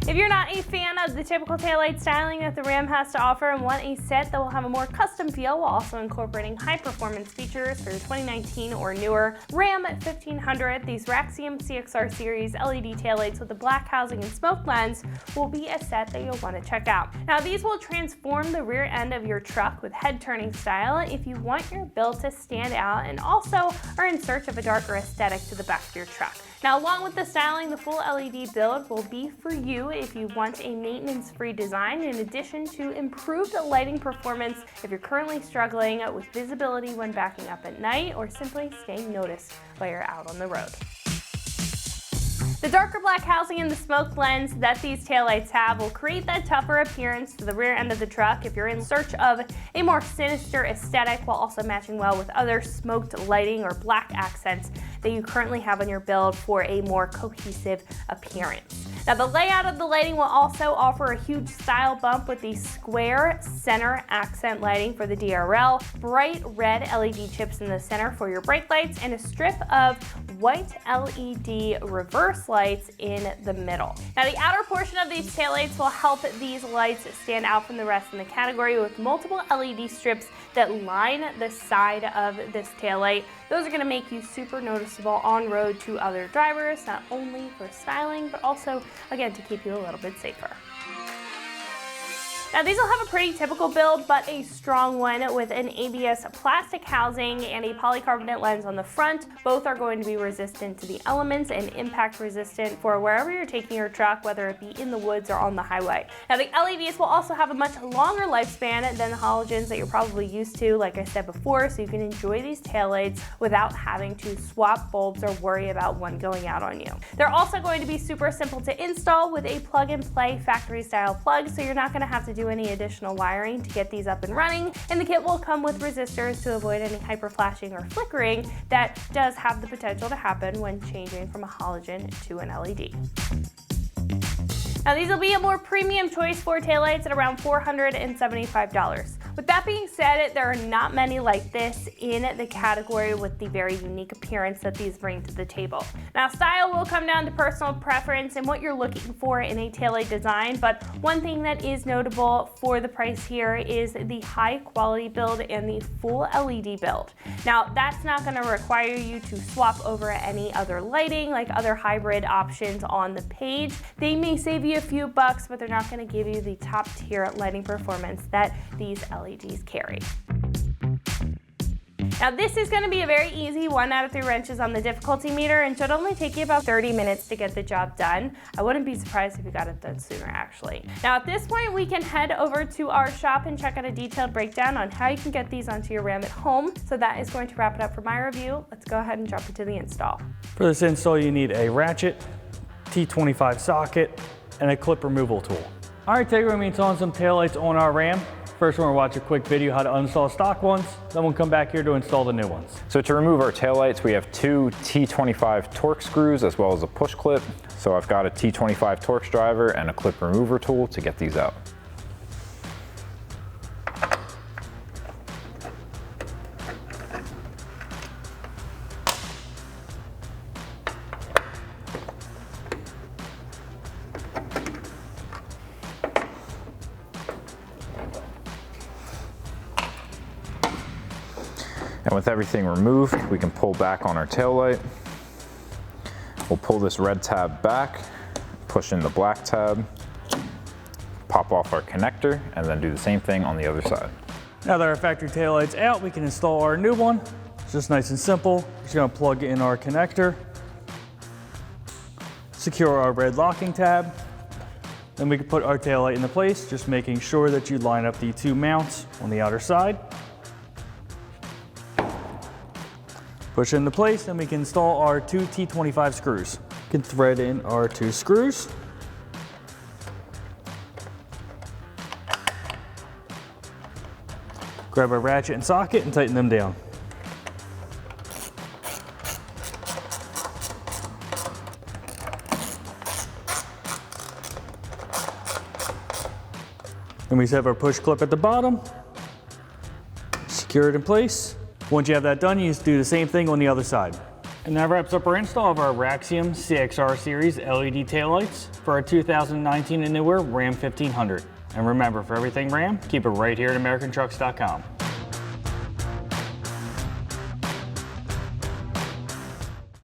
If you're not a fan of the typical taillight styling that the Ram has to offer and want a set that will have a more custom feel while also incorporating high performance features for your 2019 or newer Ram 1500, these Raxiom CXR series LED taillights with the black housing and smoke lens will be a set that you'll want to check out. Now these will transform the rear end of your truck with head turning style if you want your build to stand out and also are in search of a darker aesthetic to the back of your truck. Now, along with the styling, the full LED build will be for you if you want a maintenance-free design, in addition to improved lighting performance if you're currently struggling with visibility when backing up at night or simply staying noticed while you're out on the road. The darker black housing and the smoke lens that these taillights have will create that tougher appearance to the rear end of the truck if you're in search of a more sinister aesthetic while also matching well with other smoked lighting or black accents that you currently have on your build for a more cohesive appearance. Now the layout of the lighting will also offer a huge style bump with the square center accent lighting for the DRL, bright red LED chips in the center for your brake lights, and a strip of white LED reverse lights in the middle. Now the outer portion of these taillights will help these lights stand out from the rest in the category with multiple LED strips that line the side of this taillight. Those are going to make you super noticeable on road to other drivers, not only for styling, but also, again, to keep you a little bit safer. Now these will have a pretty typical build, but a strong one with an ABS plastic housing and a polycarbonate lens on the front. Both are going to be resistant to the elements and impact resistant for wherever you're taking your truck, whether it be in the woods or on the highway. Now the LEDs will also have a much longer lifespan than the halogens that you're probably used to, like I said before, so you can enjoy these taillights without having to swap bulbs or worry about one going out on you. They're also going to be super simple to install with a plug and play factory style plug, so you're not going to have to do any additional wiring to get these up and running, and the kit will come with resistors to avoid any hyper flashing or flickering that does have the potential to happen when changing from a halogen to an LED. Now these will be a more premium choice for taillights at around $475. With that being said, there are not many like this in the category with the very unique appearance that these bring to the table. Now style will come down to personal preference and what you're looking for in a taillight design, but one thing that is notable for the price here is the high quality build and the full LED build. Now that's not going to require you to swap over any other lighting like other hybrid options on the page. They may save you a few bucks, but they're not going to give you the top tier lighting performance that these LEDs carry. Now this is going to be a very easy 1 out of 3 wrenches on the difficulty meter and should only take you about 30 minutes to get the job done. I wouldn't be surprised if you got it done sooner actually. Now at this point we can head over to our shop and check out a detailed breakdown on how you can get these onto your Ram at home. So that is going to wrap it up for my review. Let's go ahead and jump into the install. For this install you need a ratchet, T25 socket, and a clip removal tool. All right, today we're going to be installing some taillights on our Ram. First, we're going to watch a quick video how to uninstall stock ones, then we'll come back here to install the new ones. So to remove our taillights, we have 2 T25 Torx screws as well as a push clip. So I've got a T25 Torx driver and a clip remover tool to get these out. And with everything removed, we can pull back on our taillight. We'll pull this red tab back, push in the black tab, pop off our connector, and then do the same thing on the other side. Now that our factory taillight's out, we can install our new one. It's just nice and simple. We're just gonna plug in our connector, secure our red locking tab, then we can put our taillight into place, just making sure that you line up the 2 mounts on the outer side. Push it into place, then we can install our 2 T25 screws. We can thread in our 2 screws. Grab our ratchet and socket and tighten them down. Then we have our push clip at the bottom. Secure it in place. Once you have that done, you just do the same thing on the other side. And that wraps up our install of our Raxiom CXR series LED taillights for our 2019 and newer Ram 1500. And remember, for everything Ram, keep it right here at AmericanTrucks.com.